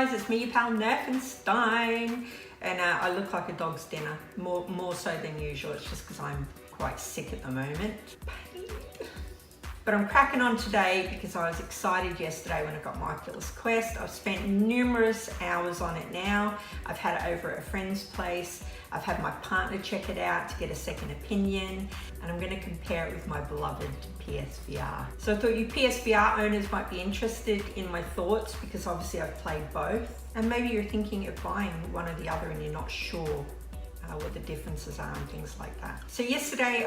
guys, it's me, your pal Nerfenstein, and I look like a dog's dinner, more so than usual. It's just because I'm quite sick at the moment. But I'm cracking on today because I was excited yesterday when I got my Oculus Quest. I've spent numerous hours on it now. I've had it over at a friend's place. I've had my partner check it out to get a second opinion, and I'm going to compare it with my beloved PSVR. So I thought you PSVR owners might be interested in my thoughts because obviously I've played both. And maybe you're thinking of buying one or the other and you're not sure what the differences are and things like that. So yesterday,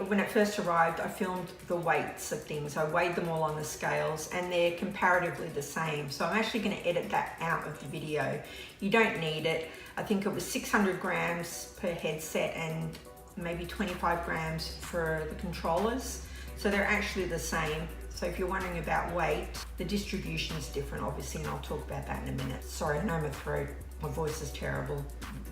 when it first arrived, I filmed the weights of things. I weighed them all on the scales and they're comparatively the same. So I'm actually going to edit that out of the video. You don't need it. I think it was 600 grams per headset and maybe 25 grams for the controllers. So they're actually the same. So if you're wondering about weight, the distribution is different obviously, and I'll talk about that in a minute. Sorry, no, my throat. My voice is terrible,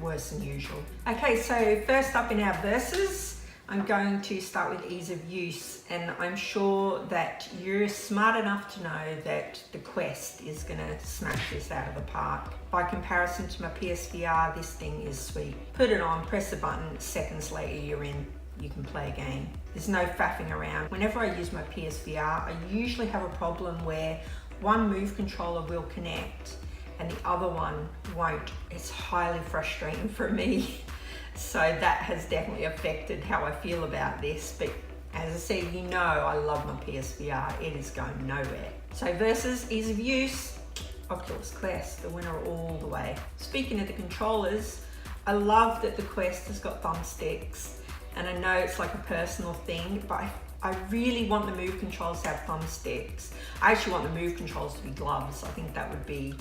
worse than usual. Okay, so first up in our verses, I'm going to start with ease of use, and I'm sure that you're smart enough to know that the Quest is gonna smash this out of the park. By comparison to my PSVR, this thing is sweet. Put it on, press the button, seconds later you're in. You can play a game. There's no faffing around. Whenever I use my PSVR, I usually have a problem where one Move controller will connect and the other one won't. It's highly frustrating for me. So that has definitely affected how I feel about this. But as I said, you know I love my PSVR. It is going nowhere. So versus ease of use, Oculus Quest, the winner all the way. Speaking of the controllers, I love that the Quest has got thumbsticks. And I know it's like a personal thing, but I really want the Move controls to have thumbsticks. I actually want the Move controls to be gloves. I think that would be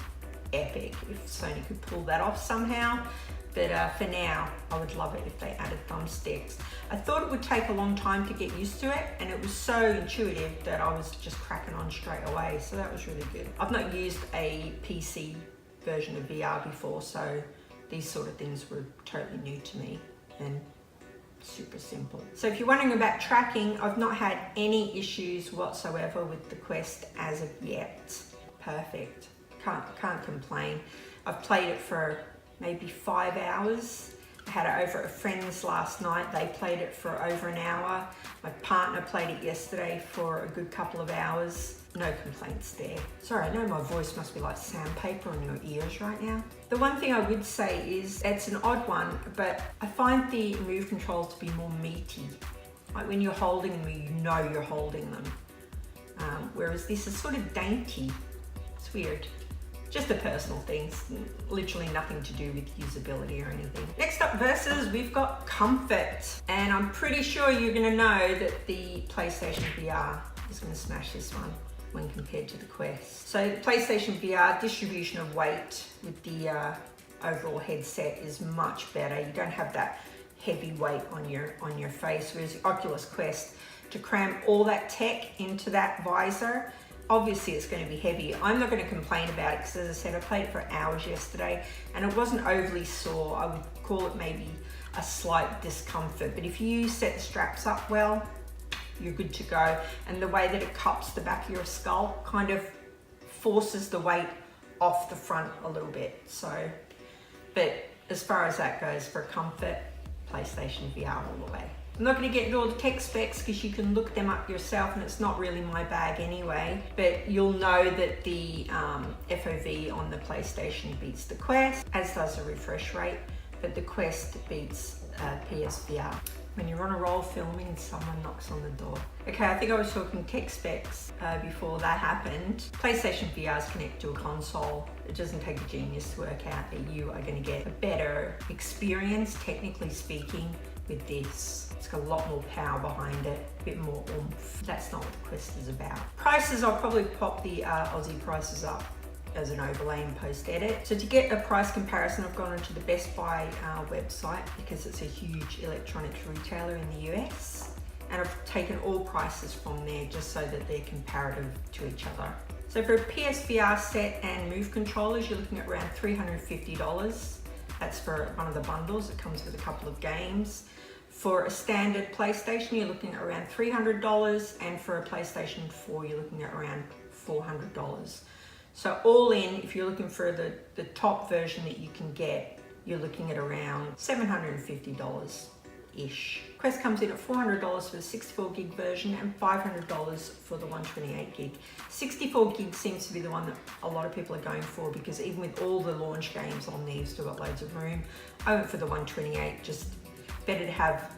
epic if Sony could pull that off somehow. But for now, I would love it if they added thumbsticks. I thought it would take a long time to get used to it, and it was so intuitive that I was just cracking on straight away. So that was really good. I've not used a PC version of VR before, so these sort of things were totally new to me and super simple. So if you're wondering about tracking, I've not had any issues whatsoever with the Quest as of yet. Perfect. Can't complain. I've played it for maybe 5 hours. I had it over at a friend's last night. They played it for over an hour. My partner played it yesterday for a good couple of hours. No complaints there. Sorry, I know my voice must be like sandpaper in your ears right now. The one thing I would say is it's an odd one, but I find the Move controls to be more meaty. Like when you're holding them, you know you're holding them. Whereas this is sort of dainty. It's weird. Just a personal thing, literally nothing to do with usability or anything. Next up versus, we've got comfort. And I'm pretty sure you're gonna know that the PlayStation VR is gonna smash this one when compared to the Quest. So the PlayStation VR distribution of weight with the overall headset is much better. You don't have that heavy weight on your face, whereas the Oculus Quest, to cram all that tech into that visor, obviously it's going to be heavy. I'm not going to complain about it because, as I said, I played it for hours yesterday and it wasn't overly sore. I would call it maybe a slight discomfort, but if you set the straps up well, you're good to go. And the way that it cups the back of your skull kind of forces the weight off the front a little bit. So, but as far as that goes for comfort, PlayStation VR all the way. I'm not going to get into all the tech specs because you can look them up yourself and it's not really my bag anyway, but you'll know that the FOV on the PlayStation beats the Quest, as does the refresh rate, but the Quest beats PSVR. When you're on a roll filming and someone knocks on the door. Okay, I think I was talking tech specs before that happened. PlayStation VR is connected to a console. It doesn't take a genius to work out that you are going to get a better experience, technically speaking, with this. It's got a lot more power behind it, a bit more oomph. That's not what the Quest is about. Prices, I'll probably pop the Aussie prices up as an overlay and post edit. So to get a price comparison, I've gone onto the Best Buy website because it's a huge electronics retailer in the US. And I've taken all prices from there just so that they're comparative to each other. So for a PSVR set and Move controllers, you're looking at around $350. That's for one of the bundles. It comes with a couple of games. For a standard PlayStation, you're looking at around $300, and for a PlayStation 4, you're looking at around $400. So all in, if you're looking for the top version that you can get, you're looking at around $750-ish. Quest comes in at $400 for the 64 gig version and $500 for the 128 gig. 64 gig seems to be the one that a lot of people are going for, because even with all the launch games on there, you've still got loads of room. I went for the 128, just better to have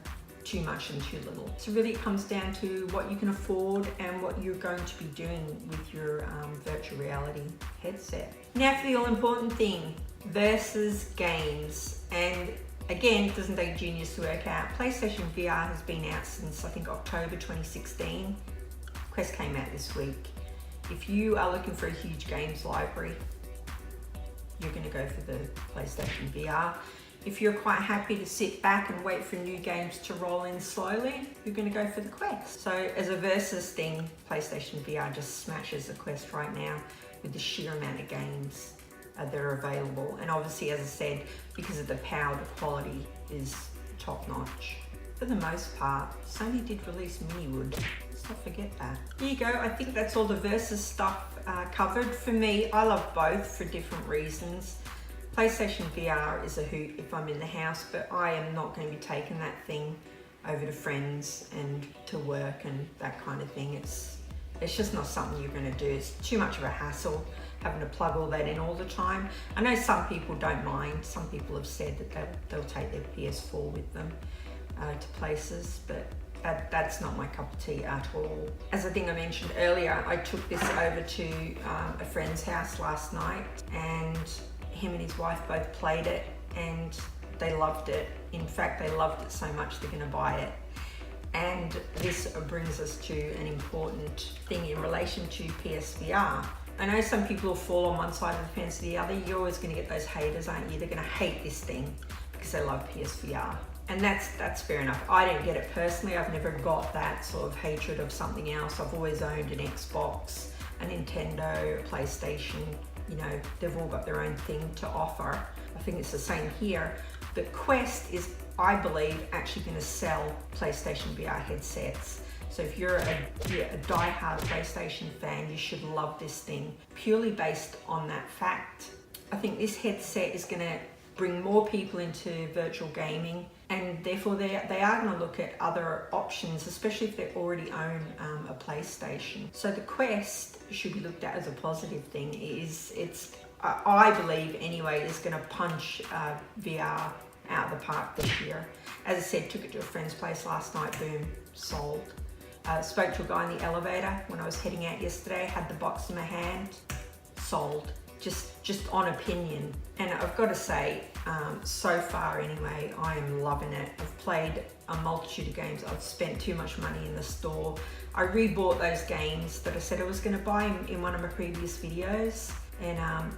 too much than too little. So really it comes down to what you can afford and what you're going to be doing with your virtual reality headset. Now for the all important thing, versus games. And again, it doesn't take genius to work out. PlayStation VR has been out since I think October 2016. Quest came out this week. If you are looking for a huge games library, you're going to go for the PlayStation VR. If you're quite happy to sit back and wait for new games to roll in slowly, you're going to go for the Quest. So as a versus thing, PlayStation VR just smashes the Quest right now with the sheer amount of games that are available. And obviously, as I said, because of the power, the quality is top notch. For the most part, Sony did release Miniwood. Let's not forget that. Here you go. I think that's all the versus stuff covered. For me, I love both for different reasons. PlayStation VR is a hoot if I'm in the house, but I am not going to be taking that thing over to friends and to work and that kind of thing. It's just not something you're going to do. It's too much of a hassle having to plug all that in all the time. I know some people don't mind. Some people have said that they'll take their PS4 with them to places, but that's not my cup of tea at all. As I think I mentioned earlier, I took this over to a friend's house last night, and him and his wife both played it and they loved it. In fact, they loved it so much they're going to buy it. And this brings us to an important thing in relation to PSVR. I know some people will fall on one side of the fence or the other. You're always going to get those haters, aren't you? They're going to hate this thing because they love PSVR. And that's fair enough. I don't get it personally. I've never got that sort of hatred of something else. I've always owned an Xbox, a Nintendo, a PlayStation. You know, they've all got their own thing to offer. I think it's the same here. But Quest is, I believe, actually going to sell PlayStation VR headsets. So if you're a die-hard PlayStation fan, you should love this thing, purely based on that fact. I think this headset is going to bring more people into virtual gaming, and therefore they are going to look at other options, especially if they already own a PlayStation. So the Quest should be looked at as a positive thing. I believe anyway, is going to punch VR out of the park this year. As I said, took it to a friend's place last night, boom, sold. Spoke to a guy in the elevator when I was heading out yesterday, had the box in my hand, sold. Just on opinion. And I've got to say, so far anyway, I am loving it. I've played a multitude of games. I've spent too much money in the store. I rebought those games that I said I was going to buy in one of my previous videos, and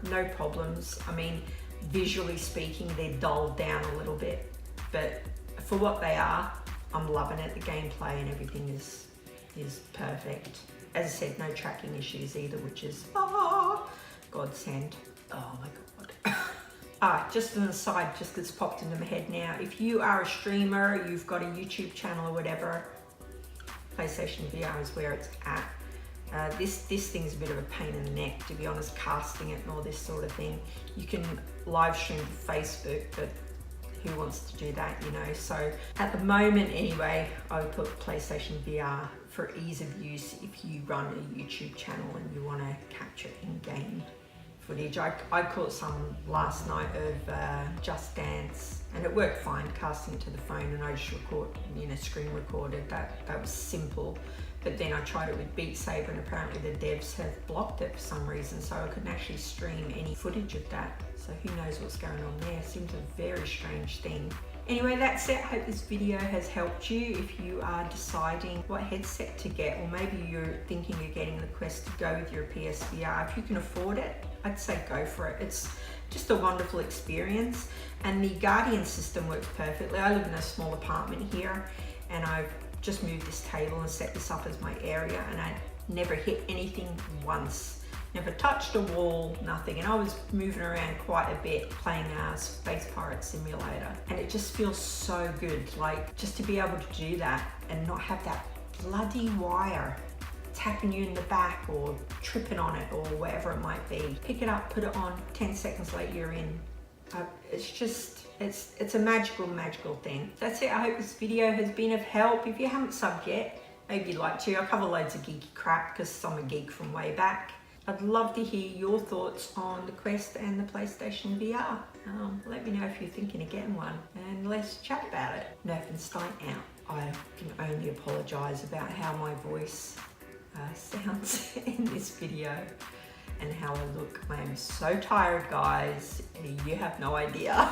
no problems. I mean, visually speaking, they're dulled down a little bit, but for what they are, I'm loving it. The gameplay and everything is perfect. As I said, no tracking issues either, which is godsend. Oh my god. Just an aside, just because it's popped into my head now. If you are a streamer, you've got a YouTube channel or whatever, PlayStation VR is where it's at. This thing's a bit of a pain in the neck, to be honest, casting it and all this sort of thing. You can live stream to Facebook, but who wants to do that, you know? So at the moment anyway, I would put PlayStation VR for ease of use if you run a YouTube channel and you want to capture in-game footage. I caught some last night of Just Dance, and it worked fine, casting it to the phone, and I just screen recorded. That was simple. But then I tried it with Beat Saber, and apparently the devs have blocked it for some reason, so I couldn't actually stream any footage of that. So who knows what's going on there. Seems a very strange thing. Anyway, that's it. I hope this video has helped you if you are deciding what headset to get, or maybe you're thinking of getting the Quest to go with your PSVR. If you can afford it, I'd say go for it. It's just a wonderful experience, and the Guardian system works perfectly. I live in a small apartment here, and I've just moved this table and set this up as my area, and I never hit anything once. Never touched a wall, nothing. And I was moving around quite a bit playing Space Pirate Simulator, and it just feels so good, like just to be able to do that and not have that bloody wire tapping you in the back or tripping on it or whatever it might be. Pick it up, put it on, 10 seconds later you're in. It's just, it's a magical thing. That's it. I hope this video has been of help. If you haven't subbed yet, maybe you'd like to. I cover loads of geeky crap because I'm a geek from way back. I'd love to hear your thoughts on the Quest and the PlayStation VR. Let me know if you're thinking of getting one and let's chat about it. Nerfenstein out. I can only apologise about how my voice sounds in this video and how I look. I am so tired, guys. You have no idea.